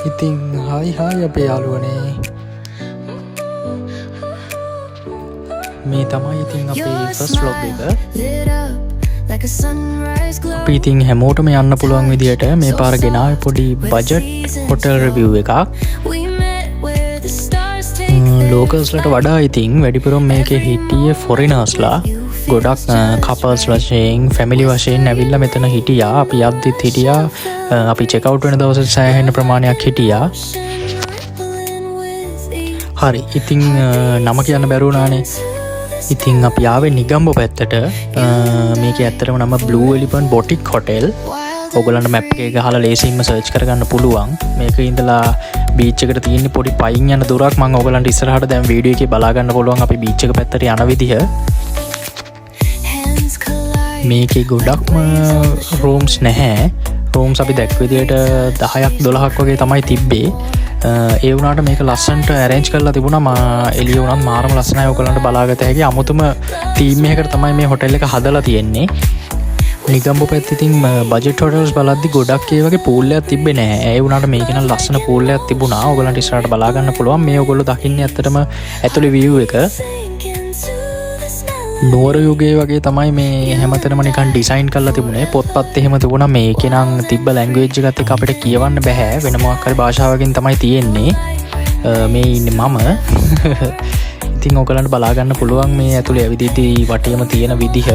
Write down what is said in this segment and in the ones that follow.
ඉතින් හායි අපේ යාළුවනේ. මේ තමයි ඉතින් අපේ ෆස්ට් vlog එක. අපි ඉතින් හැමෝටම යන්න පුළුවන් විදියට මේ පාර ගෙනාවේ පොඩි බජට් හොටල් රිවිව් එකක්. ලෝකල්ස්ලට වඩා ඉතින් වැඩිපුරම මේකේ හිටියේ ෆොරිනර්ස්ලා. ගොඩක් කපල්ස් වශයෙන් ෆැමිලි වශයෙන් ඇවිල්ලා මෙතන හිටියා. අපි යද්දිත් හිටියා. අපි චෙක්අවුට් වෙන දවසට සෑහෙන ප්‍රමාණයක් හිටියා. හරි ඉතින් නම කියන්න බැරුණානේ. ඉතින් අපි ආවේ නිගම්බෝ පැත්තට. මේක ඇත්තටම නම Blue Elephant Boutique Hotel. ඔයගොල්ලන්ට මැප් එක ගහලා ලේසියෙන්ම සර්ච් කරගන්න පුළුවන්. මේක ඉඳලා බීච් එකට තියෙන පොඩි පයින් යන දුරක් මම ඔයගොල්ලන්ට ඉස්සරහට දැන් වීඩියෝ එකේ බලා ගන්න පුළුවන් අපි බීච් එක පැත්තට යන විදිහ. මේකේ ගොඩක්ම රූම්ස් නැහැ. රූම්ස් අපි දැක්ක විදිහට 10ක් 12ක් වගේ තමයි තිබ්බේ. ඒ වුණාට මේක ලස්සනට arrange කරලා තිබුණා. එළිය වුණත් මාරම ලස්සනයි. ඔයගොල්ලන්ට බලාගත හැකි අමුතුම තීම් එකකට තමයි මේ හොටෙල් එක හදලා තියෙන්නේ. නිගම්බෝ පැත්තේ ඉතින් බජට් හොටල්ස් බලද්දි ගොඩක් ඒ වගේ පූල් එකක් තිබ්බේ නැහැ. ඒ වුණාට මේක නම් ලස්සන පූල් එකක් තිබුණා. ඔයගොල්ලන්ට ඉස්සරහට බලා ගන්න පුළුවන්. මේ ඔයගොල්ලෝ දකින්නේ ඇත්තටම ඇතුලේ view එක. නෝර යුගයේ වගේ තමයි මේ හැමතැනම නිකන් ඩිසයින් කරලා තිබුණේ. පොත්පත් එහෙම තිබුණා. මේකේ නම් තිබ්බ ලැන්ග්වේජ් එකත් එක්ක අපිට කියවන්න බෑ. වෙන මොකක් හරි භාෂාවකින් තමයි තියෙන්නේ. මේ ඉන්නේ මම. ඉතින් ඔයගලන්ට බලා ගන්න පුළුවන් මේ ඇතුලේ ඇවිදිද්දී වටේම තියෙන විදිහ.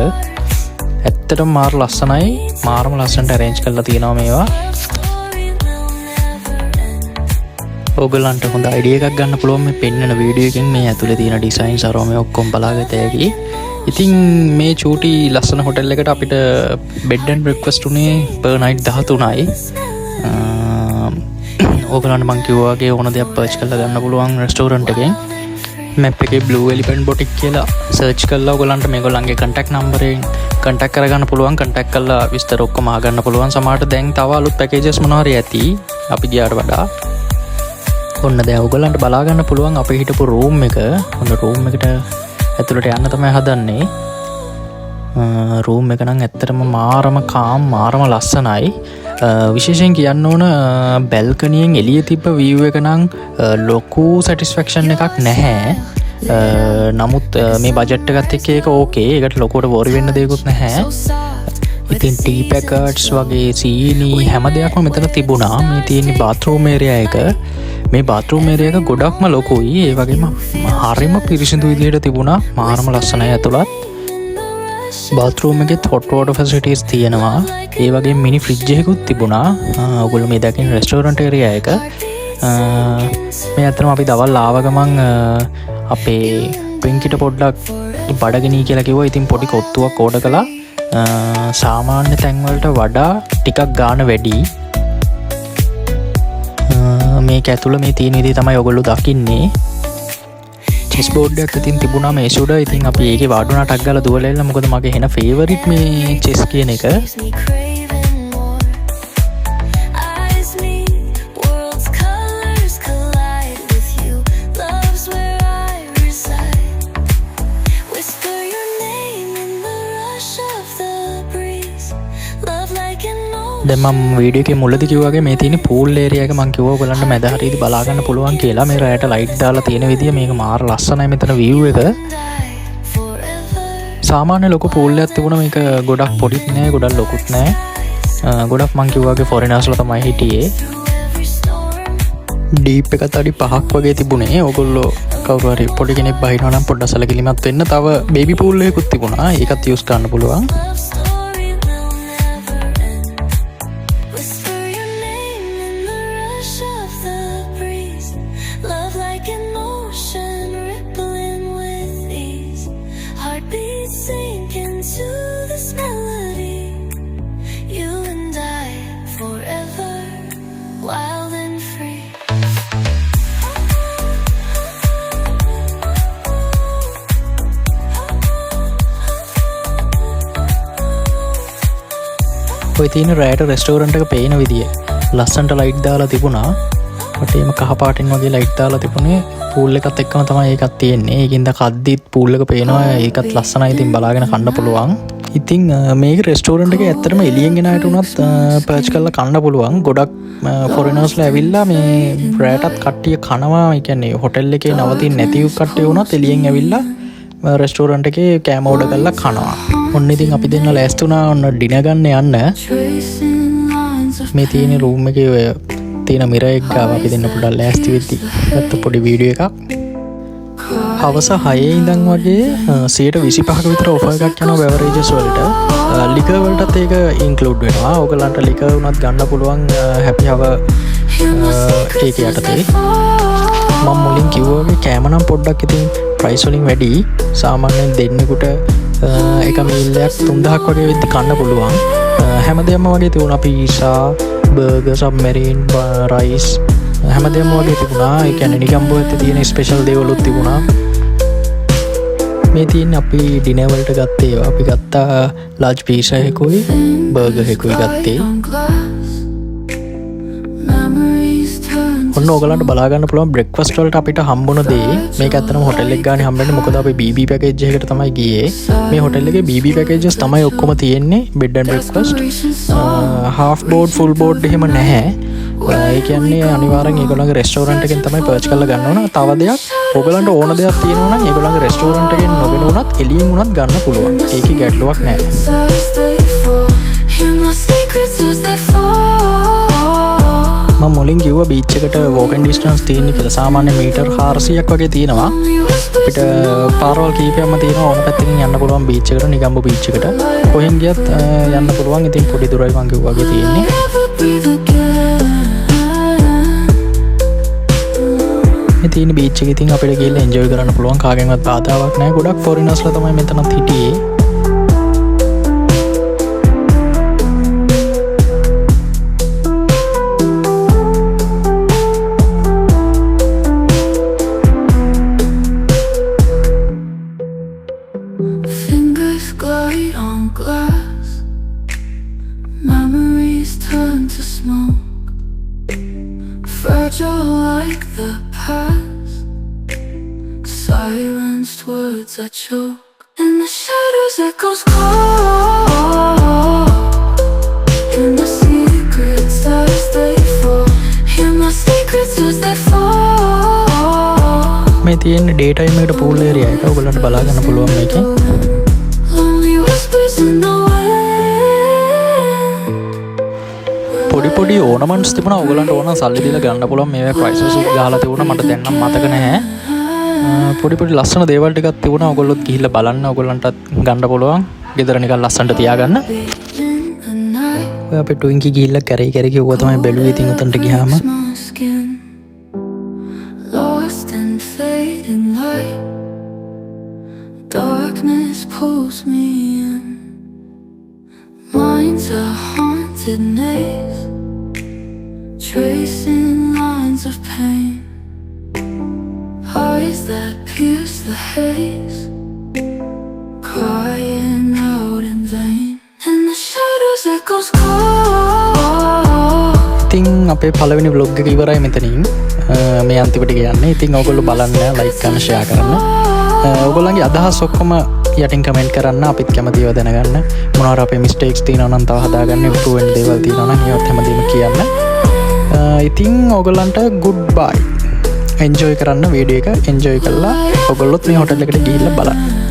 ඇත්තටම මාර ලස්සනයි. මාරම ලස්සනට arrange කරලා තියෙනවා මේවා. ඔයගලන්ට හොඳ අයිඩියා එකක් ගන්න පුළුවන් මේ පෙන්වන වීඩියෝ එකෙන් මේ ඇතුලේ තියෙන ඩිසයින්ස් අරව මේ ඔක්කොම බලාගත හැකි. ඉතින් මේ චූටි ලස්සන හොටෙල් එකට අපිට බෙඩ් ඇන්ඩ් බ්‍රෙක්ෆාස්ට් උනේ per night 13යි. ඔයගලන්ට මං කිව්වා වගේ ඕන දෙයක් පර්ච් කරලා ගන්න පුළුවන් රෙස්ටෝරන්ට් එකෙන්. මැප් එකේ Blue Elephant Boutique කියලා සර්ච් කරලා ඔයගලන්ට මේගොල්ලන්ගේ contact number එකෙන් contact කරගන්න පුළුවන්. contact කරලා විස්තර ඔක්කොම අහගන්න පුළුවන්. සමහරට දැන් තව අලුත් packages මොනවා හරි ඇති අපි ගියාට වඩා. ඔන්න දැන් ඔයගලන්ට බලා ගන්න පුළුවන් අපි හිටපු රූම් එක. ඔන්න රූම් එකට ඇතුළට යන්න තමයි හදන්නේ. රූම් එක නම් ඇත්තටම මාරම කාම් මාරම ලස්සනයි. විශේෂයෙන් කියන්න ඕන බැල්කනියෙන් එළිය තිබ්බ view එක නම් ලොකු satisfaction එකක් නැහැ. නමුත් මේ බජට් එකත් එක්ක ඒක ඕකේ. ඒකට ලොකුවට worry වෙන්න දෙයක්වත් නැහැ. ඉතින් ටී පැකට්ස් වගේ සීනි හැම දෙයක්ම මෙතන තිබුණා. මේ තියෙන්නේ bathroom area එක. මේ bathroom area එක ගොඩක්ම ලොකුයි. ඒ වගේම හරිම පිරිසිදු විදිහට තිබුණා. මාරම ලස්සනයි ඇතුළත්. bathroom එකෙත් hot water facilities තියෙනවා. ඒ වගේම mini fridge එකකුත් තිබුණා. ඔයගොල්ලෝ මේ දකින්න restaurant area එක. මේ අතරම අපි දවල් ආව ගමන් අපේ පින්කිට පොඩ්ඩක් බඩගිනි කියලා කිව්වා. ඉතින් පොඩි කොත්තුවක් ඕඩර් කළා. සාමාන්‍ය තැන්වලට වඩා ටිකක් ගාන වැඩි. මේක ඇතුළ මේ තියෙන විදිහ තමයි ඔයගොල්ලෝ දකින්නේ. චෙස් බෝඩ් එකක් ඉතින් තිබුණා මේ සුඩ. ඉතින් අපි ඒකේ වාඩුණා ටක් ගාලා දුවලා එන්න. මොකද මගේ හෙන ෆේවරිට් මේ චෙස් කියන එක. දැන් මම වීඩියෝ එකේ මුලදී කිව්වා වගේ මේ තියෙන පූල් ඒරියා එක මම කිව්වා ඔයගලන්ට මැද හරියදී බලා ගන්න පුළුවන් කියලා. මේ රැයට ලයිට් දාලා තියෙන විදිය මේක මාර ලස්සනයි. මෙතන view එක සාමාන්‍ය ලොකු පූල් එකක් තිබුණා. මේක ගොඩක් පොඩිත් නෑ ගොඩක් ලොකුත් නෑ. ගොඩක් මම කිව්වා වගේ ෆොරිනර්ස්ලා තමයි හිටියේ. ඩීප් එකත් අඩි 5ක් වගේ තිබුණේ. ඔයගොල්ලෝ කවුරු හරි පොඩි කෙනෙක් බහිනවා නම් පොඩ්ඩක් සැලකිලිමත් වෙන්න. තව බේබි පූල් එකකුත් තිබුණා. ඒකත් යූස් කරන්න පුළුවන්. ඔය තියෙන රැයට රෙස්ටෝරන්ට් එක පේන විදිය ලස්සනට ලයිට් දාලා තිබුණා. වටේම කහ පාටින් වගේ ලයිට් දාලා තිබුණේ. පූල් එකත් එක්කම තමයි ඒකත් තියෙන්නේ. ඒකින්ද කද්දිත් පූල් එක පේනවා. ඒකත් ලස්සනයි. ඉතින් බලාගෙන කන්න පුළුවන්. ඉතින් මේක රෙස්ටෝරන්ට් එක ඇත්තටම එළියෙන් ගෙන අයට උනත් පර්ච් කරලා කන්න පුළුවන්. ගොඩක් ෆොරිනර්ස්ලා ඇවිල්ලා මේ රෑටත් කට්ටිය කනවා. ඒ කියන්නේ හොටෙල් එකේ නවතින්නේ නැති කට්ටිය උනත් එළියෙන් ඇවිල්ලා රෙස්ටෝරන්ට් එකේ කෑම ඕඩර් කරලා කනවා. ඔන්න ඉතින් අපි දෙන්න ලෑස්ති වුණා ඔන්න ඩිනර් ගන්න යන්න. මේ තියෙන රූම් එකේ ඔය තියෙන මිරර් එක ගාව අපි දෙන්න පොඩ්ඩක් ලෑස්ති වෙද්දි ගත්ත පොඩි වීඩියෝ එකක්. හවස 6 ඉඳන් වගේ 25% විතර ඔෆර් එකක් යනවා බෙවරේජස් වලට. ලිකර් වලටත් ඒක ඉන්ක්ලූඩ් වෙනවා. ඔයගලන්ට ලිකර් උනත් ගන්න පුළුවන් හැපි හවර් ඒක යටතේ. මම මුලින් කිව්වා වගේ කෑම නම් පොඩ්ඩක් ඉතින් ප්‍රයිස් වලින් වැඩි. සාමාන්‍යයෙන් දෙන්නෙකුට එක මීල් එකක් 3000ක් වගේ වෙද්දි කන්න පුළුවන්. හැමදේම වගේ තිබුණා පීසා, බර්ගර්, සබ්මරීන්, රයිස් හැමදේම වගේ තිබුණා. ඒ කියන්නේ නිකම්බෝ ඇත්තේ තියෙන ස්පෙෂල් දේවලුත් තිබුණා. මේ තියෙන අපි ඩිනර් වලට ගත්තේ ඒවා. අපි ගත්තා ලාර්ජ් පීසා එකකුයි බර්ගර් එකකුයි ගත්තේ. ඔන්න ඕගලන්ට බලා ගන්න පුළුවන් බ්‍රෙක්ෆාස්ට් වලට අපිට හම්බුන දේ. මේක ඇත්තටම හොටෙල් එක ගානේ හම්බෙන්නේ. මොකද අපි BB පැකේජ් එකකට තමයි ගියේ. මේ හොටෙල් එකේ BB පැකේජස් තමයි ඔක්කොම තියෙන්නේ. Bed and breakfast. Half board full board එහෙම නැහැ. ඒ කියන්නේ අනිවාර්යෙන් ඒගොල්ලන්ගේ රෙස්ටෝරන්ට් එකෙන් තමයි පර්ච් කරලා ගන්න ඕන. තව දෙයක් ඕගලන්ට ඕන දෙයක් තියෙනවා නම් ඒගොල්ලන්ගේ රෙස්ටෝරන්ට් එකෙන් නොගෙන උනත් එළියෙන් උනත් ගන්න පුළුවන්. ඒකේ ගැටලුවක් නැහැ. මම මුලින් කිව්වා බීච් එකට වෝකින් ඩිස්ටන්ස් තියෙන කියලා. සාමාන්‍ය මීටර් 400ක් වගේ තියෙනවා. අපිට පාරවල් කීපයක්ම තියෙනවා. ඕන පැත්තකින් යන්න පුළුවන් බීච් එකට, නිගම්බු බීච් එකට. කොහෙන් ගියත් යන්න පුළුවන්. ඉතින් පොඩි දුරයි මං කිව්වා වගේ තියෙන්නේ. මේ තියෙන බීච් එකේ ඉතින් අපිට ගිහලා එන්ජොයි කරන්න පුළුවන්. කාගෙන්වත් බාධාවක් නැහැ. ගොඩක් ෆොරිනර්ස්ලා තමයි මෙතනත් හිටියේ. Like the past, silenced words I choke. In the shadows echoes call. In the secrets as they fall. Hear my secrets as they fall. මේ තියෙන්නේ ඩේ ටයිම් එකට පූල් ඒරියා එක. ඔයගොල්ලන්ට බලා ගන්න පුළුවන් මේකෙන්. Lonely whispers in the පොඩි ඕනමන්ට්ස් තිබුණා. ඔයගලන්ට ඕන සල්ලි දීලා ගන්න පුළුවන්. මේවා ප්‍රයිසස් ගහලා තිබුණා. මට දැන් නම් මතක නැහැ. පොඩි ලස්සන දේවල් ටිකක් තිබුණා. ඔයගොල්ලොත් ගිහිල්ලා බලන්න. ඔයගලන්ටත් ගන්න පුළුවන්. ගෙදර නිකන් ලස්සනට තියාගන්න. ඔය අපේ ටුයින්කි ගිහිල්ලා කැරේ කිව්වා තමයි බැලුවේ. ඉතින් උතන්ට ගියාම lost in fading light. Darkness pulls me in. Mind's a haunted maze, tracing lines of pain. Eyes that pierce the haze, crying out in vain. In the shadows echoes call. ඉතින් අපේ පළවෙනි vlog එක ඉවරයි මෙතනින්. මේ අන්තිමට යන්නේ. ඉතින් ඔයගොල්ලෝ බලන්න, like කරන්න, share කරන්න. ඔයගොල්ලන්ගේ අදහස් ඔක්කොම යටින් කමෙන්ට් කරන්න. අපිත් කැමතිව දැනගන්න. මොනවාර අපේ මිස්ටේක්ස් තියෙනවා නම් තව හදාගන්න, ඉම්ප්‍රූව් වෙන්න දේවල් තියෙනවා නම් ඒවත් හැමදේම කියන්න. ඉතින් ඔයගොල්ලන්ට good bye. එන්ජොයි කරන්න වීඩියෝ එක. එන්ජොයි කළා ඔයගොල්ලොත් මේ හොටෙල් එකට ගිහිල්ලා බලන්න.